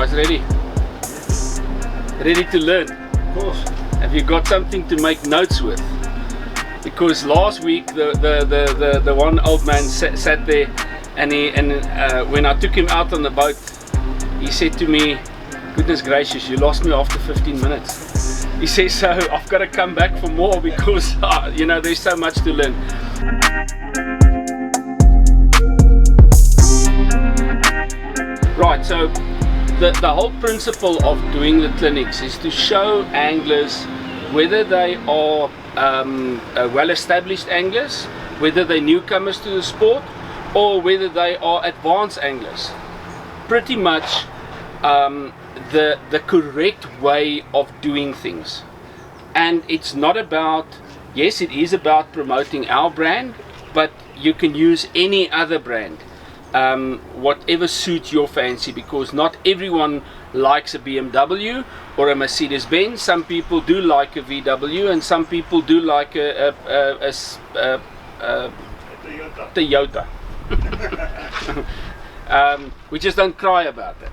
guys ready? Ready to learn? Of course. Have you got something to make notes with? Because last week the one old man sat there, and when I took him out on the boat, he said to me, "Goodness gracious, you lost me after 15 minutes." He says, "So I've got to come back for more because you know, there's so much to learn." Right, so the whole principle of doing the clinics is to show anglers, whether they are well-established anglers, whether they're newcomers to the sport, or whether they are advanced anglers, pretty much the correct way of doing things. And it's not about, yes, it is about promoting our brand, but you can use any other brand, whatever suits your fancy, because not everyone likes a BMW or a Mercedes-Benz. Some people do like a VW, and some people do like a Toyota. We just don't cry about that.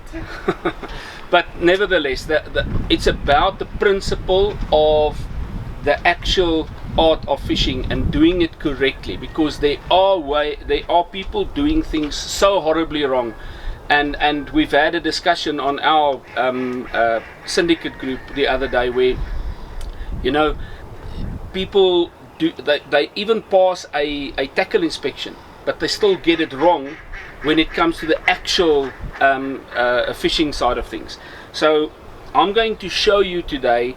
But nevertheless, it's about the principle of the actual art of fishing and doing it correctly, because there are people doing things so horribly wrong, and we've had a discussion on our syndicate group the other day where, you know, people they even pass a tackle inspection, but they still get it wrong when it comes to the actual fishing side of things. So I'm going to show you today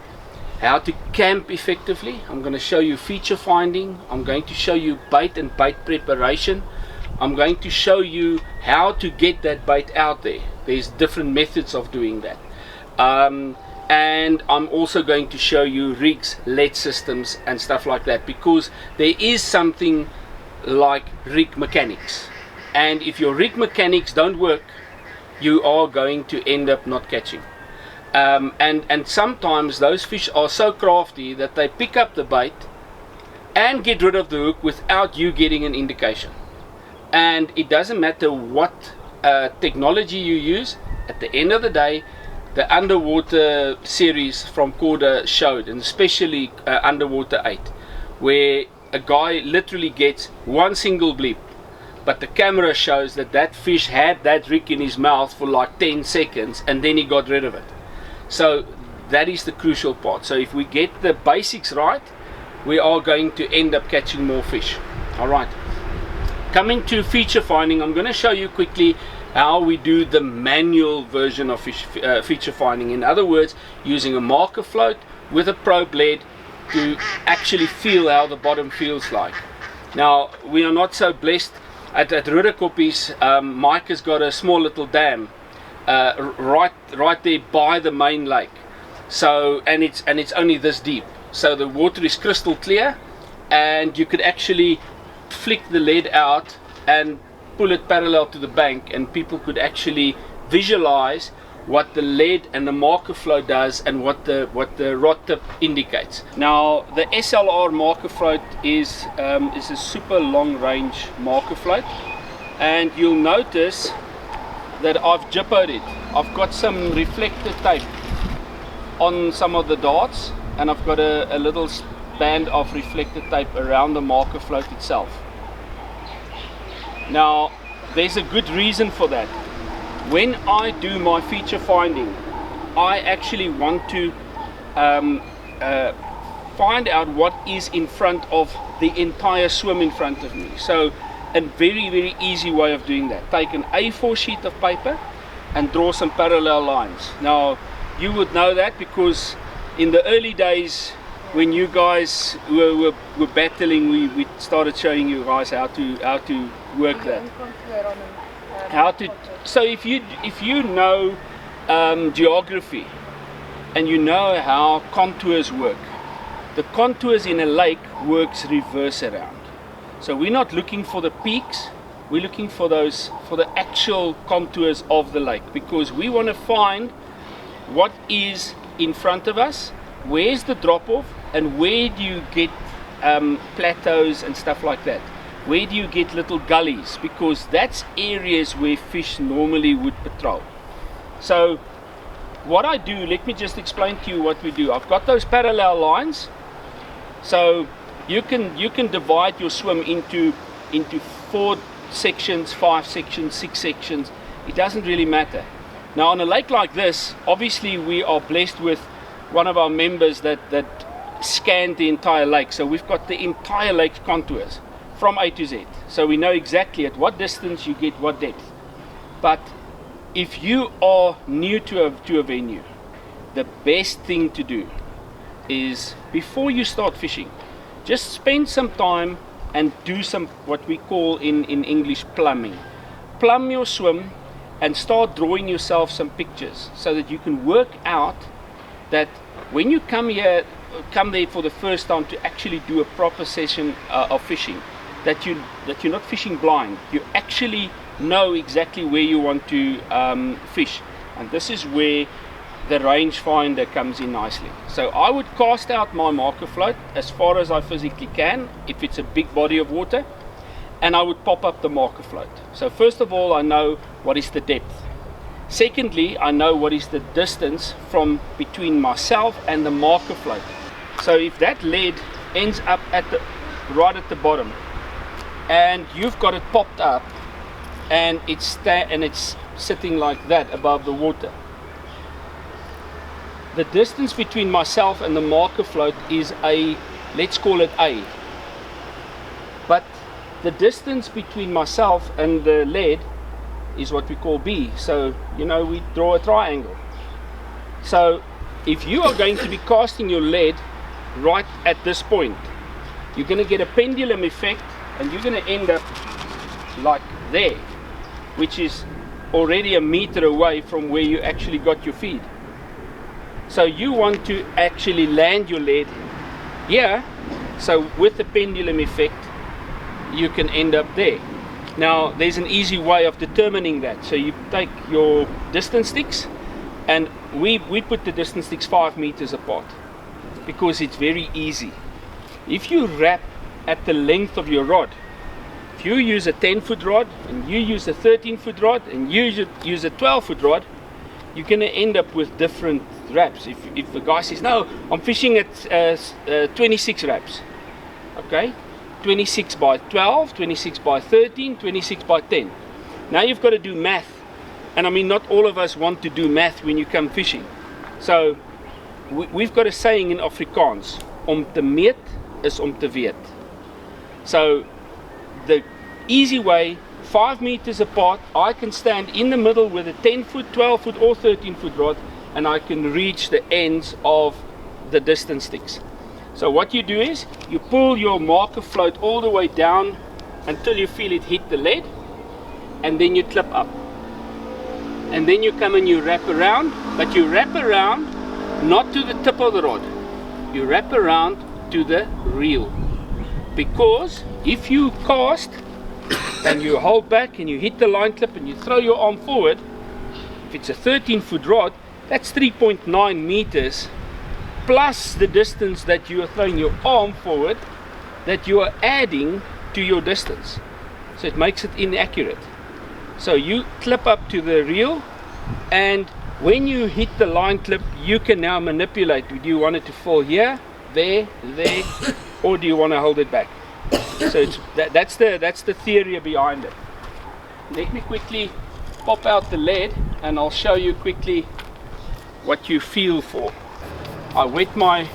how to camp effectively. I'm going to show you feature finding. I'm going to show you bait and bait preparation. I'm going to show you how to get that bait out there. There's different methods of doing that. And I'm also going to show you rigs, lead systems and stuff like that, because there is something like rig mechanics. And if your rig mechanics don't work, you are going to end up not catching. And sometimes those fish are so crafty that they pick up the bait and get rid of the hook without you getting an indication. And it doesn't matter what technology you use. At the end of the day, the underwater series from Corda showed, and especially Underwater 8, where a guy literally gets one single bleep, but the camera shows that that fish had that rig in his mouth for like 10 seconds and then he got rid of it. So that is the crucial part. So if we get the basics right, we are going to end up catching more fish. Alright, coming to feature finding, I'm going to show you quickly how we do the manual version of feature finding. In other words, using a marker float with a probe lead to actually feel how the bottom feels like. Now, we are not so blessed at Rudderkoppies. Mike has got a small little dam right there by the main lake, so and it's only this deep, so the water is crystal clear, and you could actually flick the lead out and pull it parallel to the bank, and people could actually visualize what the lead and the marker flow does and what the rod tip indicates. Now the SLR marker float is a super long range marker float, and you'll notice that I've jippoed it. I've got some reflector tape on some of the darts, and I've got a little band of reflector tape around the marker float itself. Now there's a good reason for that. When I do my feature finding, I actually want to find out what is in front of the entire swim in front of me. So a very easy way of doing that: take an A4 sheet of paper and draw some parallel lines. Now you would know that because in the early days when you guys were battling, we started showing you guys how to work that. So if you know geography and you know how contours work, the contours in a lake works reverse around. So we're not looking for the peaks, we're looking for the actual contours of the lake, because we want to find what is in front of us, where's the drop off, and where do you get plateaus and stuff like that. Where do you get little gullies? Because that's areas where fish normally would patrol. So what I do, let me just explain to you what we do. I've got those parallel lines, so you can divide your swim into 4 sections, 5 sections, 6 sections. It doesn't really matter. Now on a lake like this, obviously we are blessed with one of our members that scanned the entire lake. So we've got the entire lake contours from A to Z. So we know exactly at what distance you get what depth. But if you are new to a venue, the best thing to do is, before you start fishing, just spend some time and do some, what we call in English, plumbing. Plumb your swim and start drawing yourself some pictures so that you can work out that when you come there for the first time to actually do a proper session of fishing, that you're not fishing blind. You actually know exactly where you want to fish, and this is where the rangefinder comes in nicely. So I would cast out my marker float as far as I physically can if it's a big body of water, and I would pop up the marker float. So first of all, I know what is the depth. Secondly, I know what is the distance from between myself and the marker float. So if that lead ends up right at the bottom, and you've got it popped up, and it's sitting like that above the water, the distance between myself and the marker float is let's call it A. But the distance between myself and the lead is what we call B. So, we draw a triangle. So if you are going to be casting your lead right at this point, you're going to get a pendulum effect, and you're going to end up like there, which is already a meter away from where you actually got your feed. So you want to actually land your lead here, so with the pendulum effect you can end up there. Now there's an easy way of determining that. So you take your distance sticks, and we put the distance sticks 5 meters apart because it's very easy. If you wrap at the length of your rod, if you use a 10-foot rod and you use a 13-foot rod and you use a 12-foot rod, you're going to end up with different wraps. If the guy says, no, I'm fishing at 26 wraps, okay, 26 by 12, 26 by 13, 26 by 10. Now you've got to do math, and I mean, not all of us want to do math when you come fishing. So we've got a saying in Afrikaans, om te meet is om te weet. So the easy way, 5 meters apart, I can stand in the middle with a 10-foot, 12-foot or 13-foot rod, and I can reach the ends of the distance sticks. So what you do is you pull your marker float all the way down until you feel it hit the lead, and then you clip up, and then you come and you wrap around, but you wrap around not to the tip of the rod, you wrap around to the reel, because if you cast and you hold back and you hit the line clip and you throw your arm forward, if it's a 13-foot rod, that's 3.9 meters plus the distance that you are throwing your arm forward, that you are adding to your distance. So it makes it inaccurate. So you clip up to the reel, and when you hit the line clip, you can now manipulate. Do you want it to fall here, there, or do you want to hold it back? So that's the theory behind it. Let me quickly pop out the lead and I'll show you quickly what you feel for. I wet my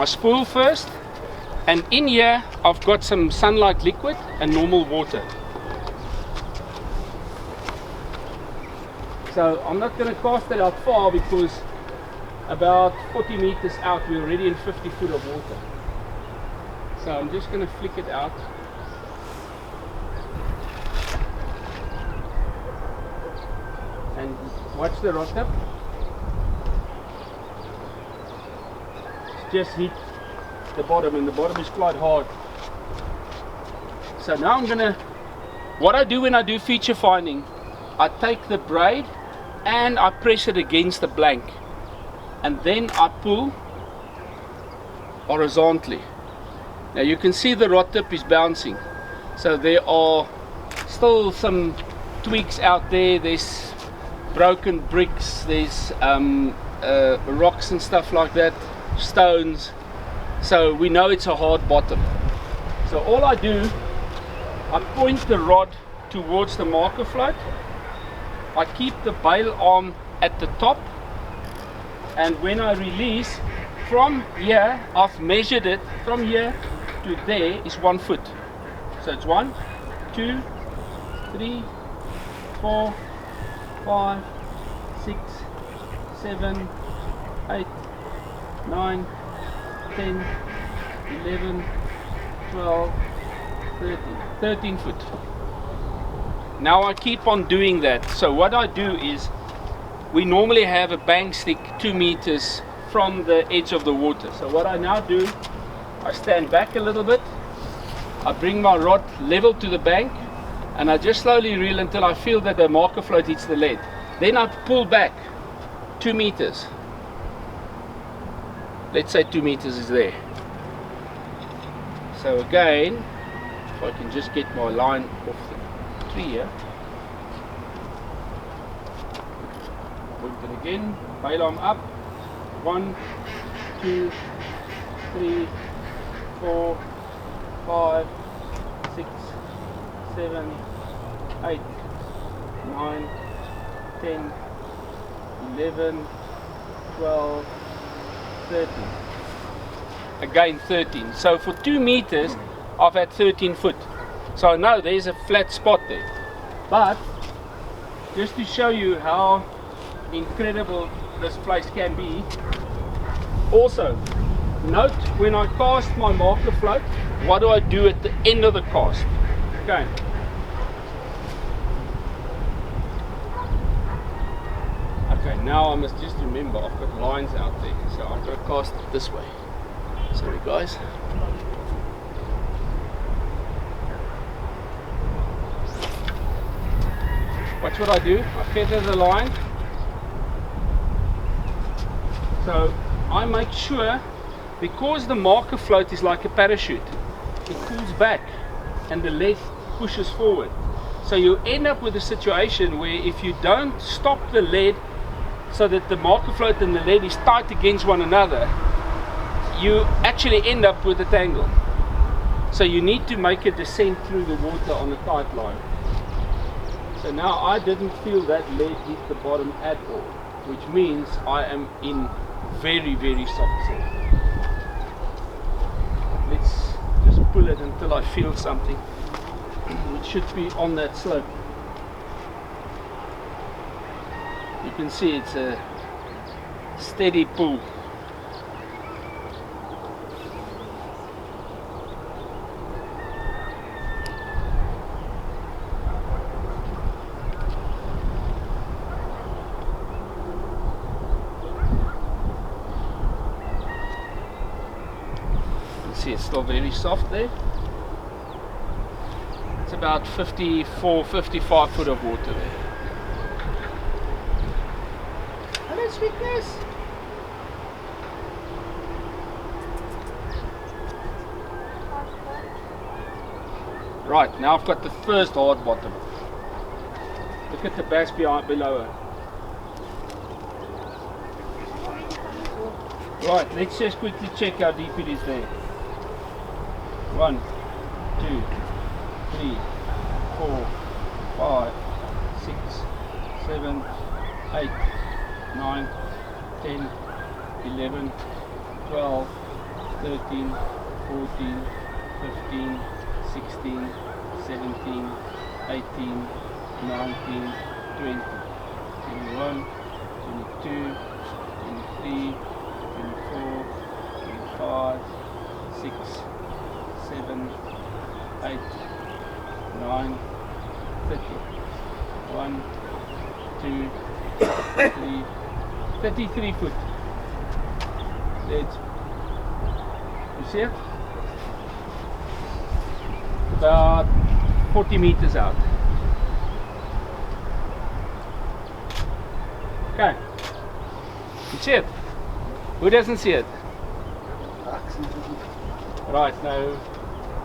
spool first, and in here I've got some sunlight liquid and normal water. So I'm not going to cast it out far, because about 40 meters out we're already in 50 foot of water. So I'm just going to flick it out. And watch the rod tip. It's just hit the bottom, and the bottom is quite hard. So now I'm going to, what I do when I do feature finding, I take the braid and I press it against the blank, and then I pull horizontally. Now you can see the rod tip is bouncing, so there are still some tweaks out there. There's broken bricks, there's rocks and stuff like that, stones, so we know it's a hard bottom. So all I do, I point the rod towards the marker float, I keep the bail arm at the top, and when I release from here, I've measured it from here to there is 1 foot. So it's 1, 2, 3, 4, 5, 6, 7, 8, 9, 10, 11, 12, 13 foot. Now I keep on doing that. So what I do is, we normally have a bank stick 2 meters from the edge of the water. So what I now do, I stand back a little bit, I bring my rod level to the bank, and I just slowly reel until I feel that the marker float hits the lead. Then I pull back 2 meters. Let's say 2 meters is there. So again, if I can just get my line off the tree here. Point it again, bail arm up. 1, 2, 3, 4, 5, 6, 7, 8, 9, 10, 11, 12, 13. Again 13. So for 2 meters I've had 13 foot. So I know there's a flat spot there. But just to show you how incredible this place can be, also note when I cast my marker float, what do I do at the end of the cast? Okay. Okay, now I must just remember I've got lines out there, so I've got to cast it this way. Sorry guys. Watch what I do. I feather the line. So I make sure, because the marker float is like a parachute, it pulls back and the lead pushes forward. So you end up with a situation where if you don't stop the lead so that the marker float and the lead is tight against one another, you actually end up with a tangle. So you need to make a descent through the water on a tight line. So now I didn't feel that lead hit the bottom at all, which means I am in very, very soft sand. Let's just pull it until I feel something. It should be on that slope. You can see it's a steady pull. See, it's still very soft there. It's about 54, 55 foot of water there. Hello, sweetness. Right, now I've got the first hard bottom. Look at the bass behind below her. Right, let's just quickly check how deep it is there. 1, 2, 3, 4, 5, 6, 7, 8, 9, 10, 11, 12, 13, 14, 15, 16, 17, 18, 19, 20, 21, 22, 23, 24, 25, 6, 7, 8, 9, 30, 1, 2, 3, 33 foot. Let's, you see it? About 40 meters out. Okay. You see it? Who doesn't see it? Right, nou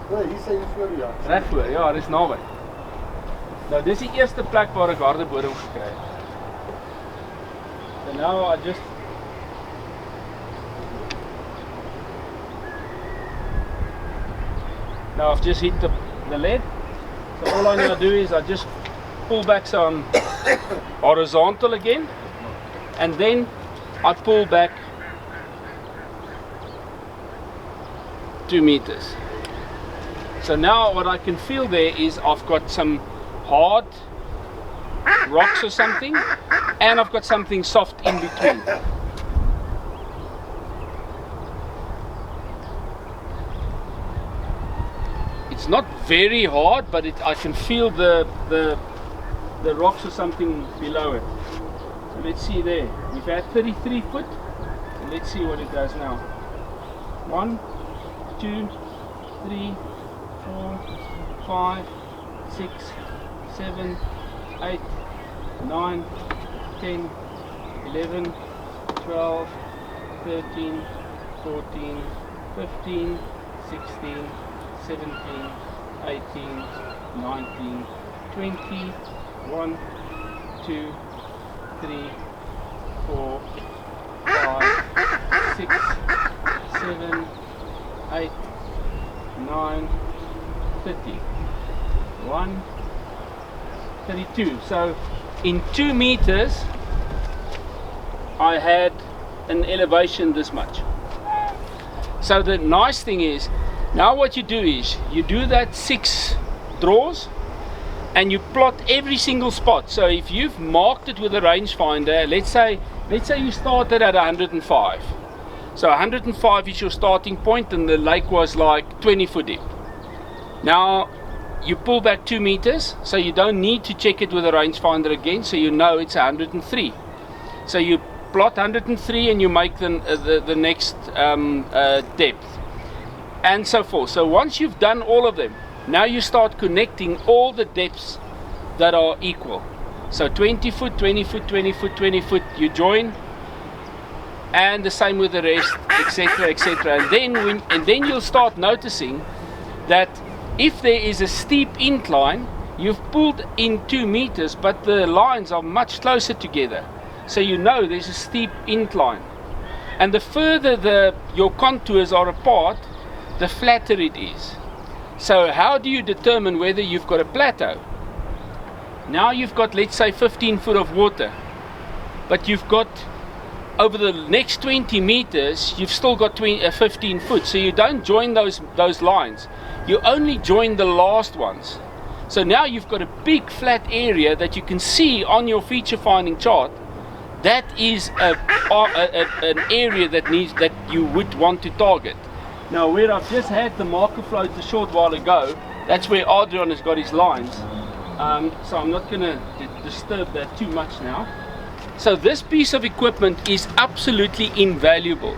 Nee, hier sê jy voor ja. Reg voor, ja, dis naby. Nou dis die eerste plek waar ek harde bodem gekry het. So now I just now I've just hit the lead. So all I'm going to do is I just pull back some horizontal again, and then I pull back 2 meters. So now what I can feel there is I've got some hard rocks or something, and I've got something soft in between. It's not very hard, but I can feel the rocks or something below it. So let's see there. We've had 33 foot. So let's see what it does now. 1, 2, 3, 4, 5, 6, 7, 8, 9, 10, 11, 12, 13, 14, 15, 16, 17, 18, 19, 20, 1, 2, 3, 4, 5, 6, 7, 8, 9, 30. 1, 32. So in 2 meters I had an elevation this much. So the nice thing is, now what you do is you do that 6 draws and you plot every single spot. So if you've marked it with a rangefinder, let's say you started at 105. So 105 is your starting point and the lake was like 20 foot deep. Now you pull back 2 meters, so you don't need to check it with a rangefinder again, so you know it's 103. So you plot 103 and you make the next depth, and so forth. So once you've done all of them, now you start connecting all the depths that are equal. So 20 foot, 20 foot, 20 foot, 20 foot, you join, and the same with the rest, etc., etc. And then you'll start noticing that if there is a steep incline, you've pulled in 2 meters, but the lines are much closer together. So you know there's a steep incline. And the further your contours are apart, the flatter it is. So how do you determine whether you've got a plateau? Now you've got, let's say, 15 foot of water, but you've got, over the next 20 meters, you've still got 15 foot. So you don't join those lines. You only join the last ones. So now you've got a big flat area that you can see on your feature finding chart. That is an area that you would want to target. Now where I've just had the marker float a short while ago, that's where Adriaan has got his lines. So I'm not going to disturb that too much now. So this piece of equipment is absolutely invaluable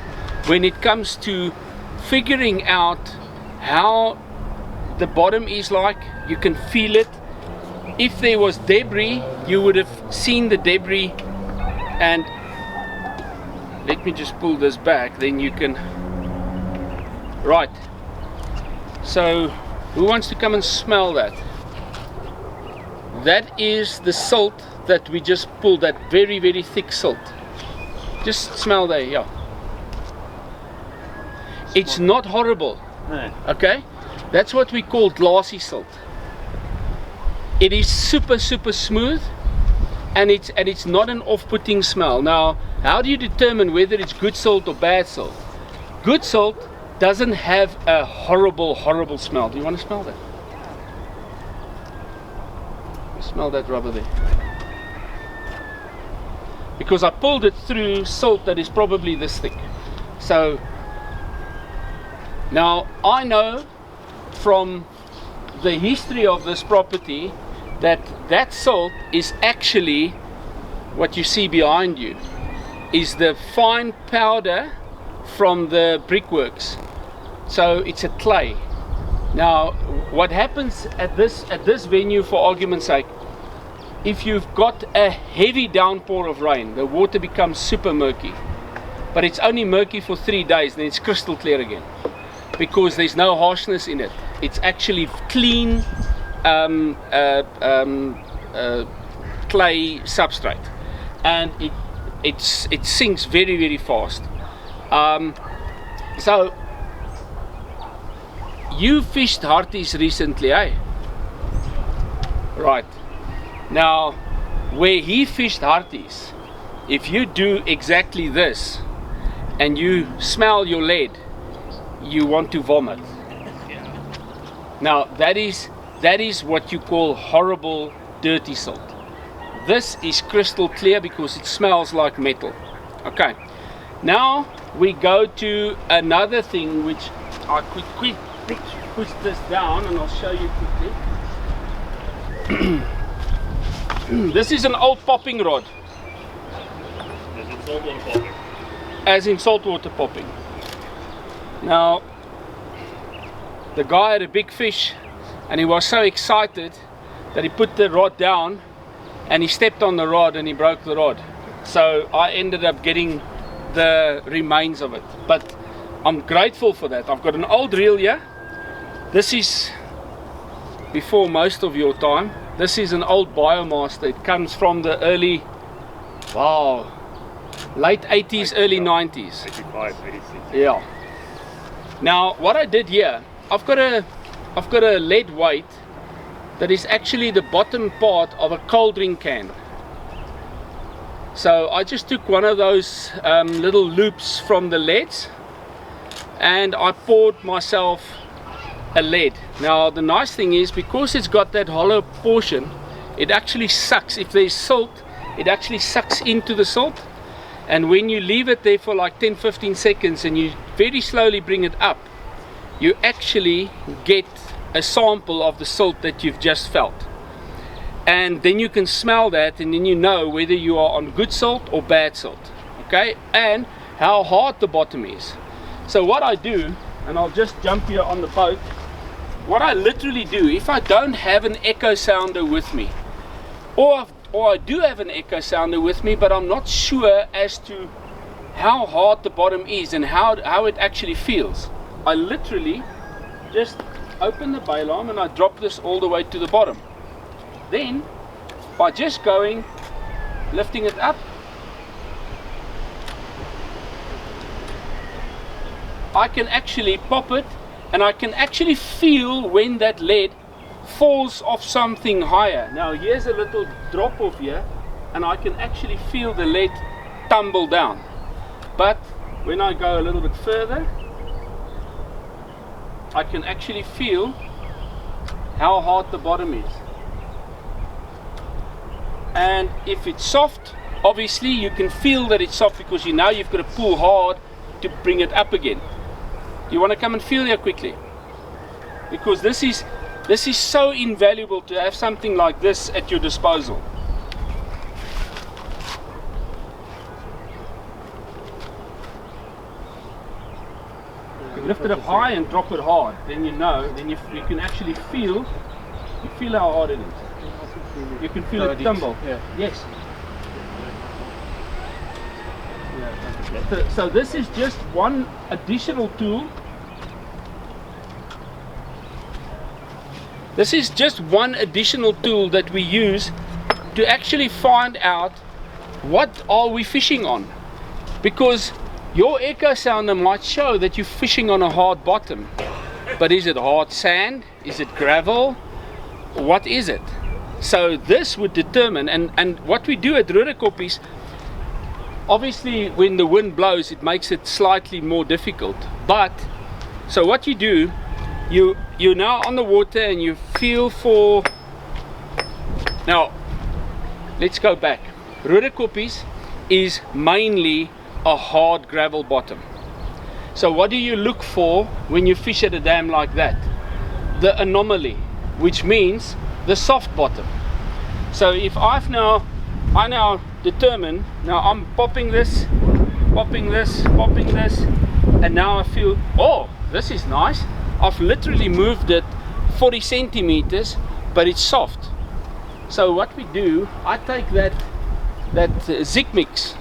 when it comes to figuring out how the bottom is like. You can feel it. If there was debris, you would have seen the debris. And let me just pull this back, then you can. Right, so who wants to come and smell that? That is the silt that we just pulled, that very, very thick silt. Just smell there, yeah. It's not horrible, okay? That's what we call glassy silt. It is super, super smooth, and it's not an off-putting smell. Now, how do you determine whether it's good silt or bad silt? Good silt doesn't have a horrible, horrible smell. Do you want to smell that? Smell that rubber there. Because I pulled it through silt that is probably this thick. So now I know from the history of this property that silt is actually what you see behind you, is the fine powder from the brickworks. So it's a clay. Now what happens at this venue, for argument's sake, if you've got a heavy downpour of rain, the water becomes super murky, but it's only murky for 3 days, then it's crystal clear again, because there's no harshness in it. It's actually clean clay substrate, and it sinks very, very fast. So you fished harties recently, eh? Right. Now, where he fished harties, if you do exactly this and you smell your lead, you want to vomit. Now that is what you call horrible dirty salt. This is crystal clear because it smells like metal. Okay, now we go to another thing which I could quick push this down and I'll show you quickly. This is an old popping rod. As in saltwater popping. Now, the guy had a big fish and he was so excited that he put the rod down and he stepped on the rod and he broke the rod. So I ended up getting the remains of it. But I'm grateful for that. I've got an old reel here. This is before most of your time. This is an old Biomaster. It comes from the early, late 80s, early 90s. 85, 86. Yeah. Now what I did here, I've got a lead weight that is actually the bottom part of a cold drink can. So I just took one of those little loops from the leads and I poured myself a lead. Now the nice thing is, because it's got that hollow portion, it actually sucks. If there's salt, it actually sucks into the salt, and when you leave it there for like 10-15 seconds and you very slowly bring it up, you actually get a sample of the salt that you've just felt, and then you can smell that and then you know whether you are on good salt or bad salt, okay, and how hard the bottom is. So what I do, and I'll just jump here on the boat, what I literally do, if I don't have an echo sounder with me, or I do have an echo sounder with me but I'm not sure as to how hard the bottom is and how it actually feels, I literally just open the bail arm and I drop this all the way to the bottom. Then by just lifting it up, I can actually pop it and I can actually feel when that lead falls off something higher. Now here's a little drop off here and I can actually feel the lead tumble down. But when I go a little bit further, I can actually feel how hard the bottom is. And if it's soft, obviously you can feel that it's soft because you've got to pull hard to bring it up again. You want to come and feel here quickly, because this is so invaluable to have something like this at your disposal. You lift it up high and drop it hard, then you know, then you can actually feel how hard it is. You can feel it tumble. Yeah. Yes. So this is just one additional tool. This is just one additional tool that we use to actually find out what are we fishing on, because your echo sounder might show that you're fishing on a hard bottom, but is it hard sand? Is it gravel? What is it? So this would determine, and what we do at Rudderkop is, obviously when the wind blows it makes it slightly more difficult, but so what you do, you're now on the water and you feel for, now let's go back. Rudderkop is mainly a hard gravel bottom. So what do you look for when you fish at a dam like that? The anomaly, which means the soft bottom. So if I now determine, now I'm popping this, and now I feel, oh, this is nice. I've literally moved it 40 centimeters, but it's soft. So what we do, I take that Zig Mix,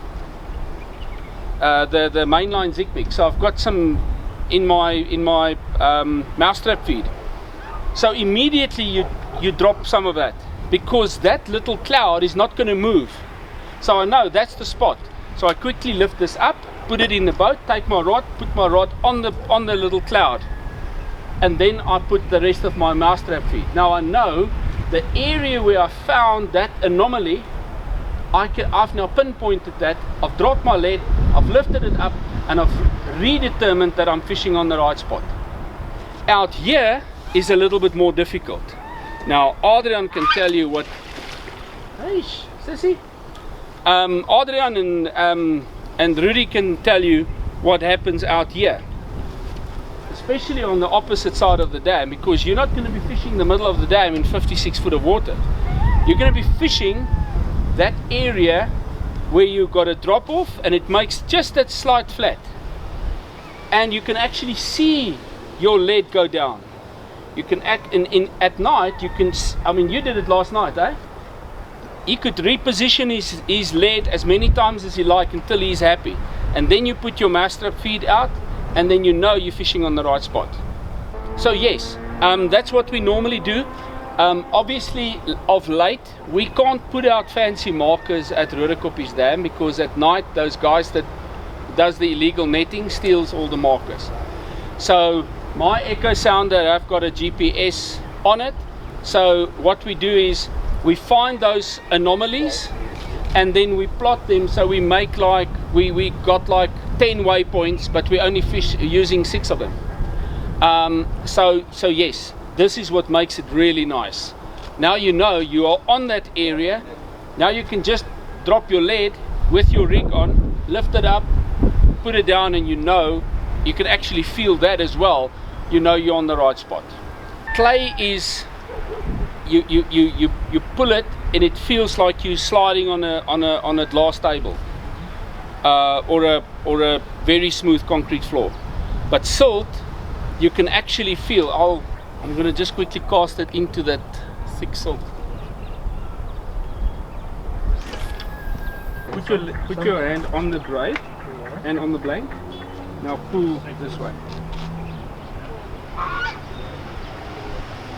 the mainline Zig Mix. So I've got some in my mousetrap feed. So immediately you drop some of that, because that little cloud is not going to move. So I know that's the spot. So I quickly lift this up, put it in the boat, take my rod, put my rod on the little cloud, and then I put the rest of my mousetrap feed. Now I know the area where I found that anomaly, I've now pinpointed that, I've dropped my lead, I've lifted it up, and I've redetermined that I'm fishing on the right spot. Out here is a little bit more difficult. Now Adriaan can tell you what, hey sissy, Adriaan and Rudy can tell you what happens out here, especially on the opposite side of the dam, because you're not going to be fishing the middle of the dam in 56 foot of water. You're going to be fishing that area where you've got a drop off and it makes just that slight flat, and you can actually see your lead go down. You can act at night, you can, I mean, you did it last night, eh? He could reposition his lead as many times as he like until he's happy, and then you put your mousetrap feed out, and then you know you're fishing on the right spot. So yes, that's what we normally do. Obviously of late we can't put out fancy markers at Rudekoppies Dam, because at night those guys that does the illegal netting steals all the markers. So my echo sounder, I've got a GPS on it, so what we do is we find those anomalies and then we plot them. So we make like we got like 10 waypoints, but we only fish using 6 of them. So yes, this is what makes it really nice. Now you know you are on that area. Now you can just drop your lead with your rig on, lift it up, put it down, and you know you can actually feel that as well. You know you're on the right spot. Clay is you pull it and it feels like you're sliding on a glass table, or a very smooth concrete floor. But silt, you can actually feel. I'm going to just quickly cast it into that thick silt. Put your hand on the braid and on the blank. Now pull this way.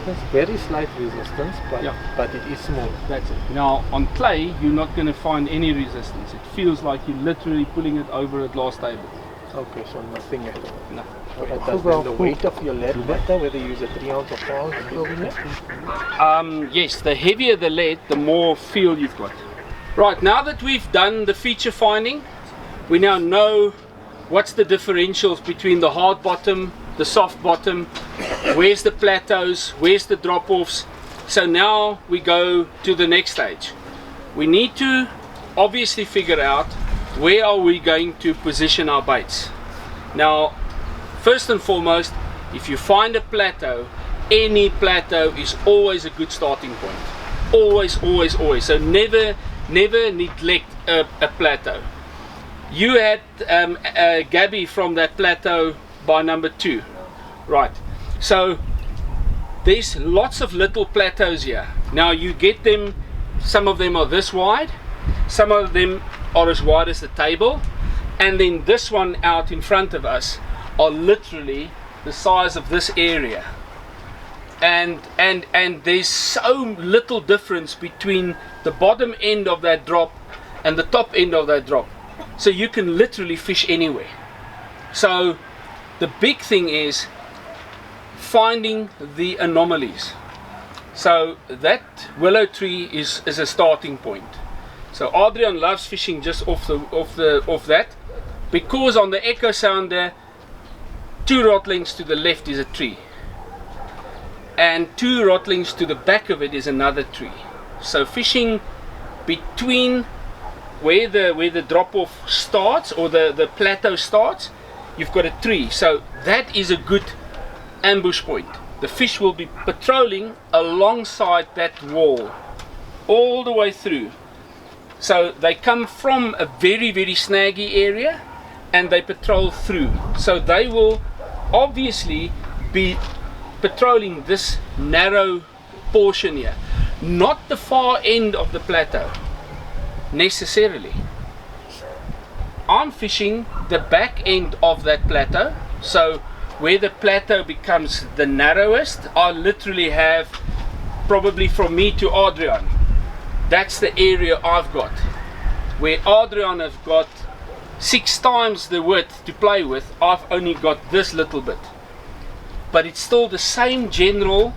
There's very slight resistance, but, yeah, but it is smooth. That's it. Now on clay, you're not going to find any resistance. It feels like you're literally pulling it over a glass table. Okay, so nothing at all. No. Okay, does then the weight of your lead matter, whether you use a 3 ounce or 4 ounce floating lead? Yes, the heavier the lead, the more feel you've got. Right, now that we've done the feature finding, we now know what's the differentials between the hard bottom, the soft bottom, where's the plateaus, where's the drop-offs. So now we go to the next stage. We need to obviously figure out where are we going to position our baits. Now first and foremost, if you find a plateau, any plateau is always a good starting point. Always, always, always. So never neglect a plateau. You had Gabby from that plateau by number 2, right? So there's lots of little plateaus here. Now you get them, some of them are this wide, some of them are as wide as the table, and then this one out in front of us are literally the size of this area. And there's so little difference between the bottom end of that drop and the top end of that drop. So you can literally fish anywhere. So the big thing is finding the anomalies. So that willow tree is a starting point. So Adriaan loves fishing just off that, because on the echo sounder 2 rod lengths to the left is a tree, and 2 rod lengths to the back of it is another tree. So fishing between where the drop off starts, or the plateau starts, you've got a tree. So that is a good ambush point. The fish will be patrolling alongside that wall all the way through. So they come from a very snaggy area and they patrol through. So they will obviously be patrolling this narrow portion here, not the far end of the plateau necessarily. I'm fishing the back end of that plateau, so where the plateau becomes the narrowest, I literally have, probably from me to Adriaan, that's the area I've got. where Adriaan have got 6 times the width to play with, I've only got this little bit. But it's still the same general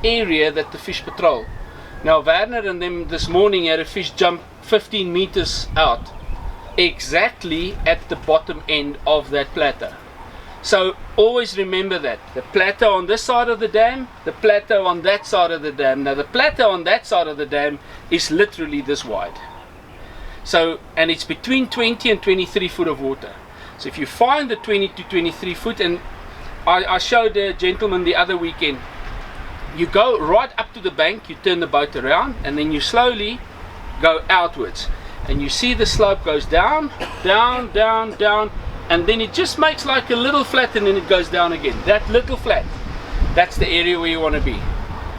area that the fish patrol. Now Werner and them this morning had a fish jump 15 meters out, exactly at the bottom end of that plateau. So always remember that. The plateau on this side of the dam, the plateau on that side of the dam. Now the plateau on that side of the dam is literally this wide. So, and it's between 20 and 23 foot of water. So if you find the 20 to 23 foot, and I showed a gentleman the other weekend, you go right up to the bank, you turn the boat around, and then you slowly go outwards. And you see the slope goes down, down, down, down, and then it just makes like a little flat and then it goes down again. That little flat, that's the area where you want to be.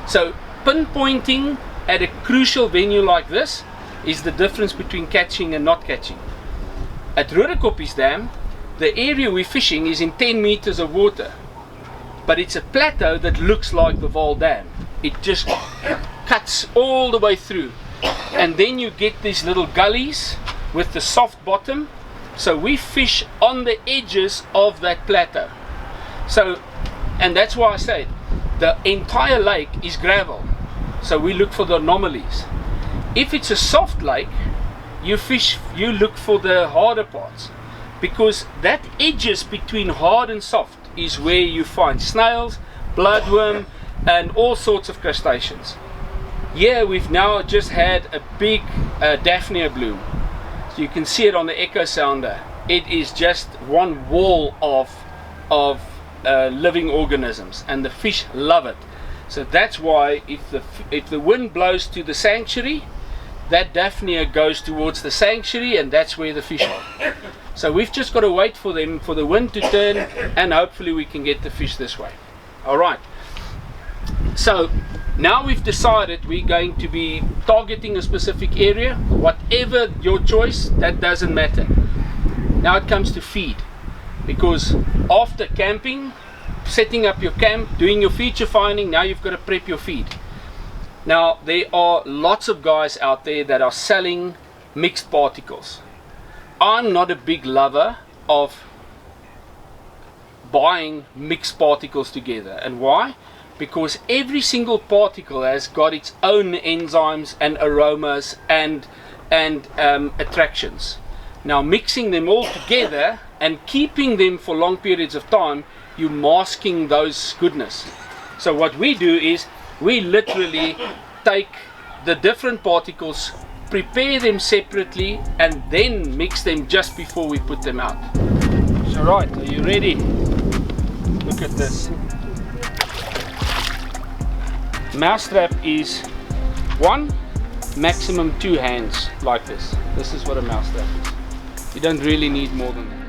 So pinpointing at a crucial venue like this is the difference between catching and not catching. At Rudekoppies Dam, the area we're fishing is in 10 meters of water, but it's a plateau that looks like the Vaal Dam. It just cuts all the way through, and then you get these little gullies with the soft bottom. So we fish on the edges of that plateau. So, and that's why I say the entire lake is gravel, so we look for the anomalies. If it's a soft lake, you look for the harder parts, because that edges between hard and soft is where you find snails, bloodworm, and all sorts of crustaceans. Here we've now just had a big Daphnia bloom. So you can see it on the echo sounder. It is just one wall of living organisms, and the fish love it. So that's why if the wind blows to the sanctuary, that Daphnia goes towards the sanctuary, and that's where the fish are. So we've just got to wait for the wind to turn, and hopefully we can get the fish this way. All right. So now we've decided we're going to be targeting a specific area. Whatever your choice, that doesn't matter. Now it comes to feed, because after camping, setting up your camp, doing your feature finding, now you've got to prep your feed. Now there are lots of guys out there that are selling mixed particles. I'm not a big lover of buying mixed particles together. And why? Because every single particle has got its own enzymes and aromas and attractions. Now mixing them all together and keeping them for long periods of time, you're masking those goodness. So what we do is we literally take the different particles, prepare them separately, and then mix them just before we put them out. So right, are you ready? Look at this. Mousetrap is 1, maximum 2 hands like this. This is what a mousetrap is. You don't really need more than that.